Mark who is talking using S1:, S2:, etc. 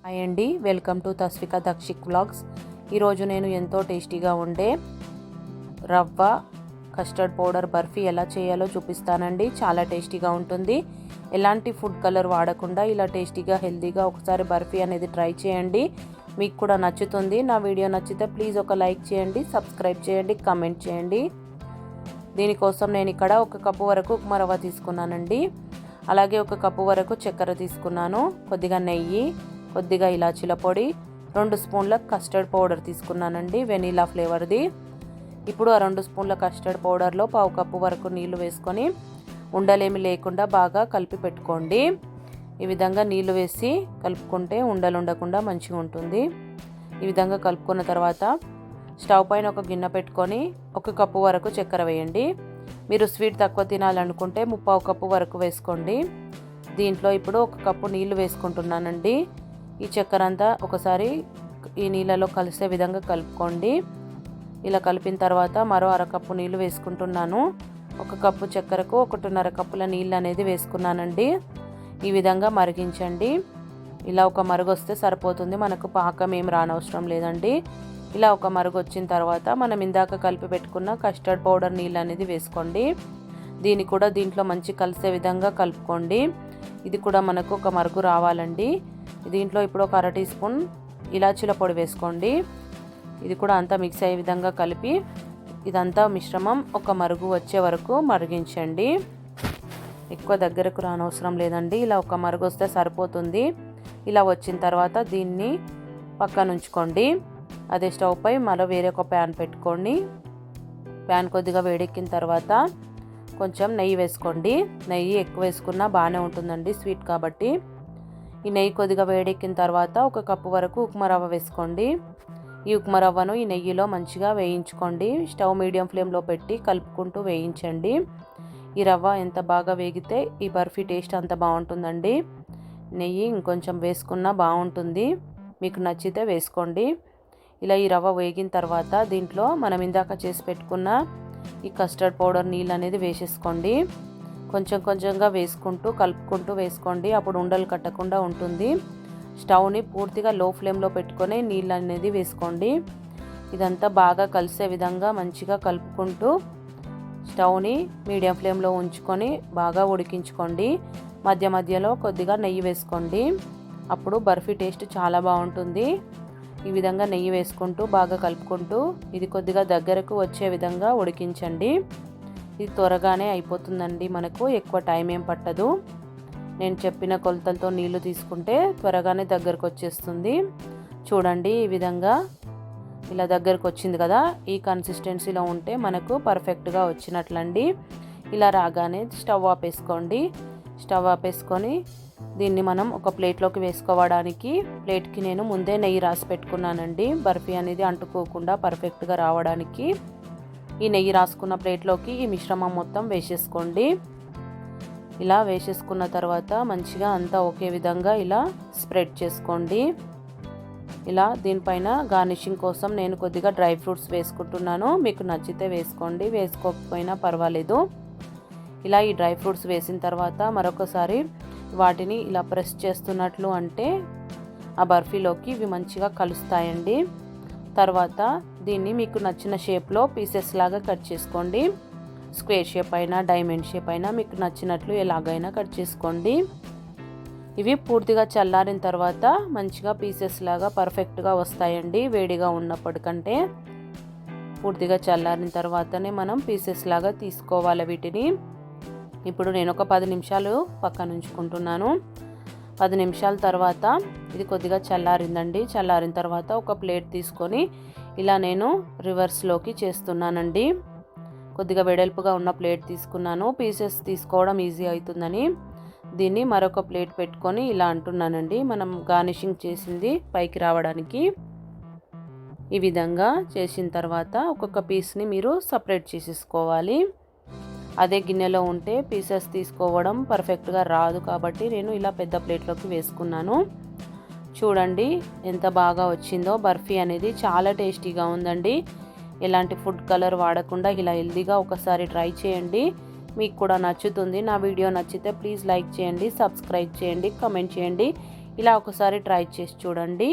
S1: Hi అండి, welcome to Tasvika Dakshik vlogs. ఈరోజు నేను ఎంతో టేస్టీగా ఉండే రవ్వ కస్టర్డ్ పౌడర్ బర్ఫీ ఎలా చేయాలో చూపిస్తానండి. చాలా టేస్టీగా ఉంటుంది. ఎలాంటి ఫుడ్ కలర్ వాడకుండా ఇలా టేస్టీగా హెల్తీగా ఒకసారి బర్ఫీ అనేది ట్రై చేయండి. మీకు కూడా నచ్చుతుంది. నా వీడియో నచ్చితే ప్లీజ్ ఒక లైక్ చేయండి, సబ్స్క్రైబ్ చేయండి, కామెంట్ చేయండి. దీనికోసం నేను ఇక్కడ 1 కప్పు వరకు ఉప్మా రవ్వ తీసుకున్నానండి. అలాగే 1 కప్పు వరకు చక్కెర తీసుకున్నాను. కొద్దిగా నెయ్యి, కొద్దిగా ఇలాచీల పొడి, 2 స్పూన్ల కస్టర్డ్ పౌడర్ తీసుకున్నానండి, వెనీలా ఫ్లేవర్ది. ఇప్పుడు ఆ 2 స్పూన్ల కస్టర్డ్ పౌడర్లో 1/2 కప్పు వరకు నీళ్లు వేసుకొని ఉండలేమి లేకుండా బాగా కలిపి పెట్టుకోండి. ఈ విధంగా నీళ్లు వేసి కలుపుకుంటే ఉండలు ఉండకుండా మంచిగా ఉంటుంది. ఈ విధంగా కలుపుకున్న తర్వాత స్టవ్ పైన ఒక గిన్నె పెట్టుకొని 1 కప్పు వరకు చక్కెర వేయండి. మీరు స్వీట్ తక్కువ తినాలనుకుంటే 3/4 కప్పు వరకు వేసుకోండి. దీంట్లో ఇప్పుడు 1 కప్పు నీళ్లు వేసుకుంటున్నానండి. ఈ చక్కెర అంతా ఒకసారి ఈ నీళ్ళలో కలిసే విధంగా కలుపుకోండి. ఇలా కలిపిన తర్వాత మరో 1/2 కప్పు నీళ్లు వేసుకుంటున్నాను. 1 కప్పు చక్కెరకు 1.5 కప్పుల నీళ్ళు అనేది వేసుకున్నానండి. ఈ విధంగా మరిగించండి. ఇలా ఒక మరుగు వస్తే సరిపోతుంది, మనకు పాకం ఏం రానవసరం లేదండి. ఇలా ఒక మరుగు వచ్చిన తర్వాత మనం ఇందాక కలిపి పెట్టుకున్న కస్టర్డ్ పౌడర్ నీళ్ళు అనేది వేసుకోండి. దీన్ని కూడా దీంట్లో మంచి కలిసే విధంగా కలుపుకోండి. ఇది కూడా మనకు ఒక మరుగు రావాలండి. దీంట్లో ఇప్పుడు 1/2 టీ స్పూన్ ఇలాచీల పొడి వేసుకోండి. ఇది కూడా అంతా మిక్స్ అయ్యే విధంగా కలిపి ఇదంతా మిశ్రమం ఒక మరుగు వచ్చే వరకు మరిగించండి. ఎక్కువ దగ్గరకు రానవసరం లేదండి. ఇలా ఒక మరుగు వస్తే సరిపోతుంది. ఇలా వచ్చిన తర్వాత దీన్ని పక్కన ఉంచుకోండి. అదే స్టవ్ పై మరో వేరే ఒక ప్యాన్ పెట్టుకోండి. ప్యాన్ కొద్దిగా వేడెక్కిన తర్వాత కొంచెం నెయ్యి వేసుకోండి. నెయ్యి ఎక్కువ వేసుకున్నా బాగానే ఉంటుందండి, స్వీట్ కాబట్టి. ఈ నెయ్యి కొద్దిగా వేడెక్కిన తర్వాత 1 కప్పు వరకు ఉప్మా రవ్వ వేసుకోండి. ఈ ఉప్మా రవ్వను ఈ నెయ్యిలో మంచిగా వేయించుకోండి. స్టవ్ మీడియం ఫ్లేమ్లో పెట్టి కలుపుకుంటూ వేయించండి. ఈ రవ్వ ఎంత బాగా వేగితే ఈ బర్ఫీ టేస్ట్ అంత బాగుంటుందండి. నెయ్యి ఇంకొంచెం వేసుకున్నా బాగుంటుంది, మీకు నచ్చితే వేసుకోండి. ఇలా ఈ రవ్వ వేగిన తర్వాత దీంట్లో మనం ఇందాక చేసి పెట్టుకున్న ఈ కస్టర్డ్ పౌడర్ నీళ్ళు అనేది వేసేసుకోండి. కొంచెం కొంచెంగా వేసుకుంటూ కలుపుకుంటూ వేసుకోండి, అప్పుడు ఉండలు కట్టకుండా ఉంటుంది. స్టవ్ని పూర్తిగా లో ఫ్లేమ్లో పెట్టుకొని నీళ్ళు అనేది వేసుకోండి. ఇదంతా బాగా కలిసే విధంగా మంచిగా కలుపుకుంటూ స్టవ్ని మీడియం ఫ్లేమ్లో ఉంచుకొని బాగా ఉడికించుకోండి. మధ్య మధ్యలో కొద్దిగా నెయ్యి వేసుకోండి, అప్పుడు బర్ఫీ టేస్ట్ చాలా బాగుంటుంది. ఈ విధంగా నెయ్యి వేసుకుంటూ బాగా కలుపుకుంటూ ఇది కొద్దిగా దగ్గరకు వచ్చే విధంగా ఉడికించండి. ఇది త్వరగానే అయిపోతుందండి, మనకు ఎక్కువ టైం ఏం పట్టదు. నేను చెప్పిన కొలతలతో నీళ్లు తీసుకుంటే త్వరగానే దగ్గరకు వచ్చేస్తుంది. చూడండి, ఈ విధంగా ఇలా దగ్గరకు వచ్చింది కదా, ఈ కన్సిస్టెన్సీలో ఉంటే మనకు పర్ఫెక్ట్గా వచ్చినట్లండి. ఇలా రాగానే స్టవ్ ఆపేసుకోండి. స్టవ్ ఆపేసుకొని దీన్ని మనం ఒక ప్లేట్లోకి వేసుకోవడానికి ప్లేట్కి నేను ముందే నెయ్యి రాసి పెట్టుకున్నానండి, బర్ఫీ అనేది అంటుకోకుండా పర్ఫెక్ట్గా రావడానికి. ఈ నెయ్యి రాసుకున్న ప్లేట్లోకి ఈ మిశ్రమం మొత్తం వేసేసుకోండి. ఇలా వేసేసుకున్న తర్వాత మంచిగా అంతా ఒకే విధంగా ఇలా స్ప్రెడ్ చేసుకోండి. ఇలా దీనిపైన గార్నిషింగ్ కోసం నేను కొద్దిగా డ్రై ఫ్రూట్స్ వేసుకుంటున్నాను. మీకు నచ్చితే వేసుకోండి, వేసుకోకపోయినా పర్వాలేదు. ఇలా ఈ డ్రై ఫ్రూట్స్ వేసిన తర్వాత మరొకసారి వాటిని ఇలా ప్రెస్ చేస్తున్నట్లు అంటే ఆ బర్ఫీలోకి ఇవి మంచిగా కలుస్తాయండి. తర్వాత దీన్ని మీకు నచ్చిన షేప్లో పీసెస్ లాగా కట్ చేసుకోండి. స్క్వేర్ షేప్ అయినా డైమండ్ షేప్ అయినా మీకు నచ్చినట్లు ఎలాగైనా కట్ చేసుకోండి. ఇవి పూర్తిగా చల్లారిన తర్వాత మంచిగా పీసెస్ లాగా పర్ఫెక్ట్గా వస్తాయండి. వేడిగా ఉన్నప్పటికంటే పూర్తిగా చల్లారిన తర్వాతనే మనం పీసెస్ లాగా తీసుకోవాలి వీటిని. ఇప్పుడు నేను ఒక 10 నిమిషాలు పక్కన ఉంచుకుంటున్నాను. 10 నిమిషాల తర్వాత ఇది కొద్దిగా చల్లారిందండి. చల్లారిన తర్వాత ఒక ప్లేట్ తీసుకొని ఇలా నేను రివర్స్లోకి చేస్తున్నానండి. కొద్దిగా వెడల్పుగా ఉన్న ప్లేట్ తీసుకున్నాను, పీసెస్ తీసుకోవడం ఈజీ అవుతుందని. దీన్ని మరొక ప్లేట్ పెట్టుకొని ఇలా అంటున్నానండి, మనం గార్నిషింగ్ చేసింది పైకి రావడానికి. ఈ విధంగా చేసిన తర్వాత ఒక్కొక్క పీస్ని మీరు సపరేట్ చేసేసుకోవాలి. అదే గిన్నెలో ఉంటే పీసెస్ తీసుకోవడం పర్ఫెక్ట్గా రాదు కాబట్టి నేను ఇలా పెద్ద ప్లేట్లోకి వేసుకున్నాను. చూడండి ఎంత బాగా వచ్చిందో. బర్ఫీ అనేది చాలా టేస్టీగా ఉందండి. ఎలాంటి ఫుడ్ కలర్ వాడకుండా ఇలా హెల్తీగా ఒకసారి ట్రై చేయండి, మీకు కూడా నచ్చుతుంది. నా వీడియో నచ్చితే ప్లీజ్ లైక్ చేయండి, సబ్స్క్రైబ్ చేయండి, కామెంట్ చేయండి. ఇలా ఒకసారి ట్రై చేసి చూడండి.